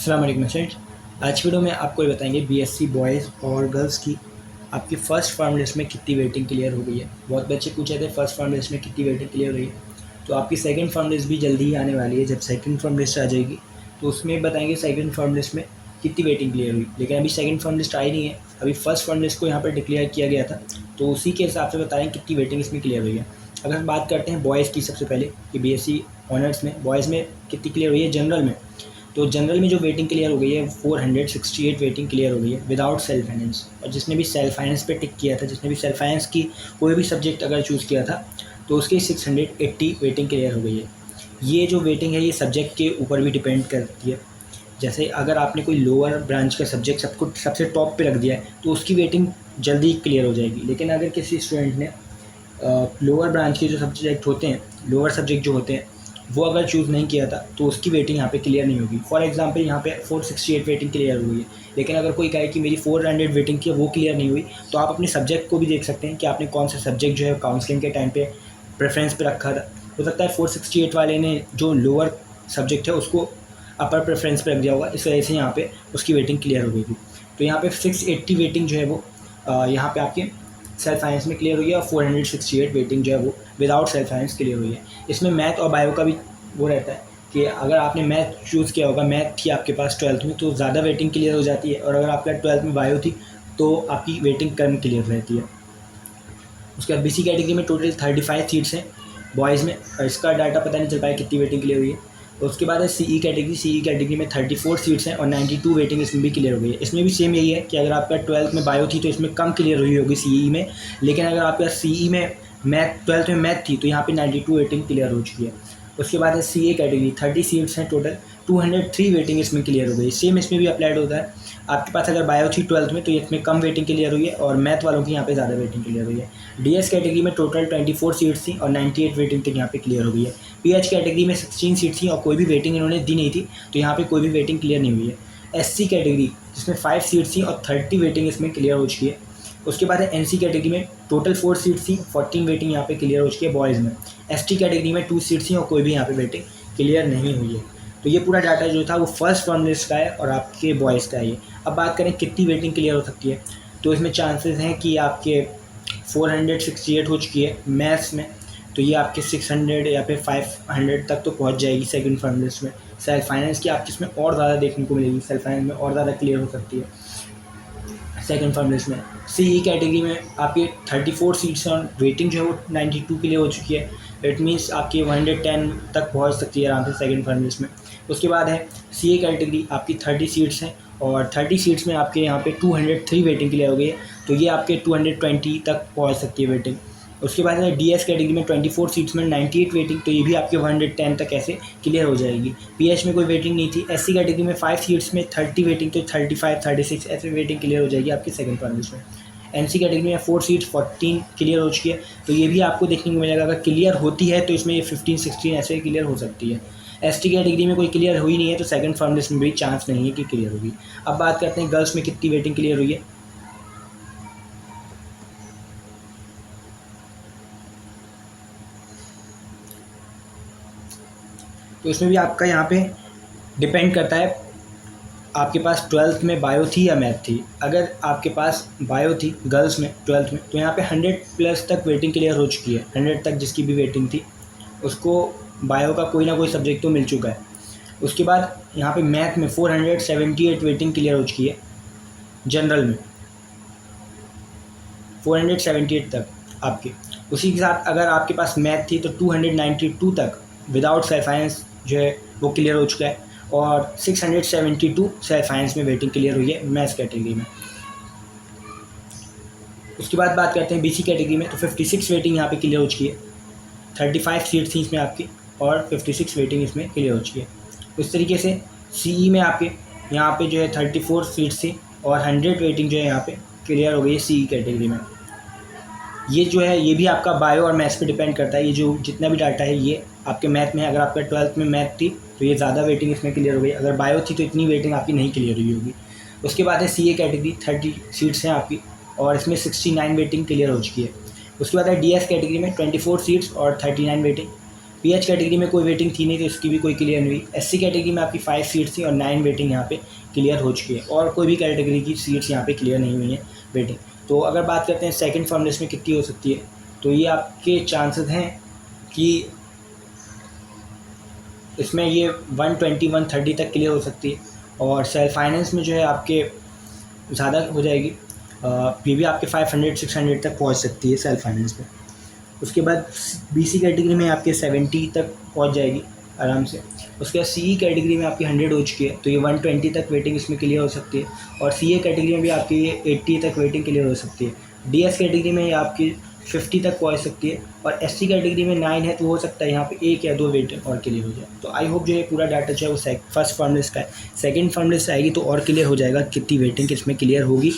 अस्सलाम वालेकुम स्टूडेंट्स। आज की वीडियो में आपको ये बताएंगे बीएससी बॉयज़ और गर्ल्स की आपकी फ़र्स्ट फॉर्म लिस्ट में कितनी वेटिंग क्लियर हो गई है। बहुत बच्चे पूछे थे फ़र्स्ट फॉर्म लिस्ट में कितनी वेटिंग क्लियर हुई है, तो आपकी सेकंड फॉर्म लिस्ट भी जल्दी ही आने वाली है। जब सेकंड फॉर्म लिस्ट आ जाएगी तो उसमें बताएंगे सेकंड फॉर्म लिस्ट में कितनी वेटिंग क्लियर हुई। लेकिन अभी सेकंड फॉर्म लिस्ट आई नहीं है, अभी फर्स्ट फॉर्म लिस्ट को यहाँ पर डिक्लेयर किया गया था, तो उसी के हिसाब से बताएँ कितनी वेटिंग इसमें क्लियर हुई है। अगर हम बात करते हैं बॉयज़ की सबसे पहले कि बीएससी ऑनर्स में बॉयज़ में कितनी क्लियर हुई है जनरल में, तो जनरल में जो वेटिंग क्लियर हो गई है 468 वेटिंग क्लियर हो गई है विदाउट सेल्फ फाइनेंस। और जिसने भी सेल्फ फाइनेंस पे टिक किया था, जिसने भी सेल्फ फाइनेंस की कोई भी सब्जेक्ट अगर चूज़ किया था, तो उसकी 680 वेटिंग क्लियर हो गई है। ये जो वेटिंग है ये सब्जेक्ट के ऊपर भी डिपेंड करती है। जैसे अगर आपने कोई लोअर ब्रांच का सब्जेक्ट सबसे टॉप पे रख दिया है तो उसकी वेटिंग जल्दी क्लियर हो जाएगी। लेकिन अगर किसी स्टूडेंट ने लोअर ब्रांच के जो सब्जेक्ट होते हैं, लोअर सब्जेक्ट जो होते हैं, वो अगर चूज़ नहीं किया था तो उसकी वेटिंग यहाँ पे क्लियर नहीं होगी। फॉर एग्जांपल यहाँ पे 468 वेटिंग क्लियर हुई है, लेकिन अगर कोई कहे कि मेरी 400 वेटिंग की वो क्लियर नहीं हुई, तो आप अपने सब्जेक्ट को भी देख सकते हैं कि आपने कौन सा सब्जेक्ट जो है काउंसलिंग के टाइम पे प्रेफरेंस पे रखा था। हो सकता है 468 वाले ने जो लोअर सब्जेक्ट है उसको अपर प्रेफरेंस पे रख दिया होगा, इस वजह से यहाँ पे उसकी वेटिंग क्लियर हो गई थी। तो यहाँ पे 680 वेटिंग जो है वो यहाँ पे आपके सेल्फ फाइनेंस में क्लियर हुई है, और 468 वेटिंग जो है वो विदाउट सेल्फ फाइनेंस क्लियर हुई है। इसमें मैथ और बायो का भी वो रहता है कि अगर आपने मैथ चूज़ किया होगा, मैथ थी आपके पास 12th में, तो ज़्यादा वेटिंग क्लियर हो जाती है, और अगर आपका 12th में बायो थी तो आपकी वेटिंग कम क्लियर रहती है। उसके बाद बीसी कैटेगरी में टोटल 35 सीट्स हैं बॉयज़ में, और इसका डाटा पता नहीं चल पाया कितनी वेटिंग क्लियर हुई है। उसके बाद है सीई कैटेगरी में 34 सीट्स हैं और 92 वेटिंग इसमें भी क्लियर हो गई है। इसमें भी सेम यही है कि अगर आपका 12th में बायो थी तो इसमें कम क्लियर हुई होगी सीई में, लेकिन अगर आपका सीई में मैथ 12th में मैथ थी तो यहाँ पे 92 वेटिंग क्लियर हो चुकी है। उसके बाद है सीए कैटेगरी, 30 सीट्स हैं टोटल, 203 वेटिंग इसमें क्लियर हो गई। सेम इसमें भी अप्लाइड होता है। आपके पास अगर बायो थी 12th में तो इसमें कम वेटिंग क्लियर हुई है, और मैथ वालों की यहाँ पे ज़्यादा वेटिंग क्लियर हुई है। डीएस कैटेगरी में टोटल 24 सीट्स थी और 98 वेटिंग तक यहाँ पे क्लियर हो गई है। पीएच कैटेगरी में 16 सीट्स थी और कोई भी वेटिंग इन्होंने दी नहीं थी, तो यहाँ पे कोई भी वेटिंग क्लियर नहीं हुई है। एससी कैटेगरी जिसमें 5 सीट्स थी और 30 वेटिंग इसमें क्लियर हो चुकी है। उसके बाद है एनसी कैटेगरी में टोटल 4 सीट्स थी, 14 वेटिंग यहाँ पे क्लियर हो चुकी है बॉयज़ में। एसटी कैटेगरी में 2 सीट्स थी और कोई भी यहाँ पे वेटिंग क्लियर नहीं हुई है। तो ये पूरा डाटा जो था वो फर्स्ट फॉर्म लिस्ट का है और आपके बॉयज़ का है ये। अब बात करें कितनी वेटिंग क्लियर हो सकती है, तो इसमें चांसेस हैं कि आपके 468 हो चुकी है मैथ्स में, तो ये आपके 600 या फिर 500 तक तो पहुंच जाएगी सेकंड फॉर्म लिस्ट में। सेल्फ फाइनेंस की आपकी इसमें और ज़्यादा देखने को मिलेगी, सेल्फ फाइनेंस में और ज़्यादा क्लियर हो सकती है सेकंड फॉर्म लिस्ट में। सीई कैटेगरी में आपके 34 सीट्स और वेटिंग जो है वो 92 के लिए हो चुकी है। इट मीन्स आपकी 110 तक पहुंच सकती है आराम से सेकंड फॉर्म लिस्ट में। उसके बाद है सीए कैटेगरी, आपकी 30 सीट्स हैं और 30 सीट्स में आपके यहाँ पे 203 वेटिंग क्लियर हो गई है, तो ये आपके 220 तक पहुँच सकती है वेटिंग। उसके बाद है डीएस कैटेगरी में 24 सीट्स में 98 वेटिंग, तो ये भी आपके 110 तक ऐसे क्लियर हो जाएगी। पीएच में कोई वेटिंग नहीं थी। एससी कैटेगरी में 5 सीट्स में 30 वेटिंग, तो 35 36 ऐसे वेटिंग क्लियर हो जाएगी आपकी सेकंड फॉर्म लिस्ट में। एनसी कैटेगरी में 4 सीट्स 14 क्लियर हो चुकी है, तो ये भी आपको देखने को मिलेगा। अगर क्लियर होती है तो इसमें ये 15 16 ऐसे क्लियर हो सकती है। एसटी कैटेगरी में कोई क्लियर हुई नहीं है तो सेकंड फॉर्म लिस्ट में भी चांस नहीं है कि क्लियर होगी। अब बात करते हैं गर्ल्स में कितनी वेटिंग क्लियर हुई है। तो इसमें भी आपका यहाँ पे डिपेंड करता है आपके पास 12th में बायो थी या मैथ थी। अगर आपके पास बायो थी गर्ल्स में 12th में, तो यहाँ पे 100 प्लस तक वेटिंग क्लियर हो चुकी है। 100 तक जिसकी भी वेटिंग थी उसको बायो का कोई ना कोई सब्जेक्ट तो मिल चुका है। उसके बाद यहाँ पे मैथ में 478 वेटिंग क्लियर हो चुकी है। जनरल में 478 तक आपके। उसी के साथ अगर आपके पास मैथ थी तो 292 तक विदाउट सेल्फ फाइनेंस जो है वो क्लियर हो चुका है, और 672 सेल्फ फाइनेंस में वेटिंग क्लियर हुई है मैथ्स कैटेगरी में। उसके बाद बात करते हैं बीसी कैटेगरी में, तो 56 वेटिंग यहाँ पे क्लियर हो चुकी है। 35 सीट्स थी इसमें आपकी और 56 वेटिंग इसमें क्लियर हो चुकी है। उस तरीके से सीई में आपके यहाँ पे जो है 34 सीट्स थी और 100 वेटिंग जो है यहाँ पे क्लियर हो गई है सीई कैटेगरी में। ये जो है ये भी आपका बायो और मैथ्स पे डिपेंड करता है। ये जो जितना भी डाटा है ये आपके मैथ में है। अगर आपका 12th में मैथ थी तो ये ज़्यादा वेटिंग इसमें क्लियर हो गई, अगर बायो थी तो इतनी वेटिंग आपकी नहीं क्लियर हुई होगी। उसके बाद है सीए कैटेगरी, 30 सीट्स हैं आपकी और इसमें 69 वेटिंग क्लियर हो चुकी है। उसके बाद है डीएस कैटेगरी में 24 सीट्स और 39 वेटिंग, PH कैटेगरी में कोई वेटिंग थी नहीं तो इसकी भी कोई क्लियर नहीं हुई। SC कैटेगरी में आपकी 5 सीट्स थी और 9 वेटिंग यहाँ पे क्लियर हो चुकी है, और कोई भी कैटेगरी की सीट्स यहाँ पे क्लियर नहीं हुई हैं वेटिंग। तो अगर बात करते हैं सेकंड फॉर्म लिस्ट में कितनी हो सकती है, तो ये आपके चांसेस हैं कि इसमें ये 120 130 तक क्लियर हो सकती है, और सेल्फ फाइनेंस में जो है आपके ज़्यादा हो जाएगी, ये भी आपके 500 600 तक पहुंच सकती है सेल्फ फाइनेंस में। उसके बाद BC कैटेगरी में आपके 70 तक पहुंच जाएगी आराम से। उसके बाद CE कैटेगरी में आपकी 100 हो चुकी है, तो ये 120 तक वेटिंग इसमें क्लियर हो सकती है, और CA कैटेगरी में भी आपकी ये 80 तक वेटिंग क्लियर हो सकती है। DS कैटेगरी में ये आपकी 50 तक पहुंच सकती है, और SC कैटेगरी में 9 है, तो हो सकता है यहाँ पे 1 या 2 वेट और क्लियर हो जाए। तो आई होप जो है पूरा डाटा जो है वो फर्स्ट फॉर्म लिस्ट का है। सेकंड फॉर्म लिस्ट आएगी तो और क्लियर हो जाएगा कितनी वेटिंग किसमें क्लियर होगी।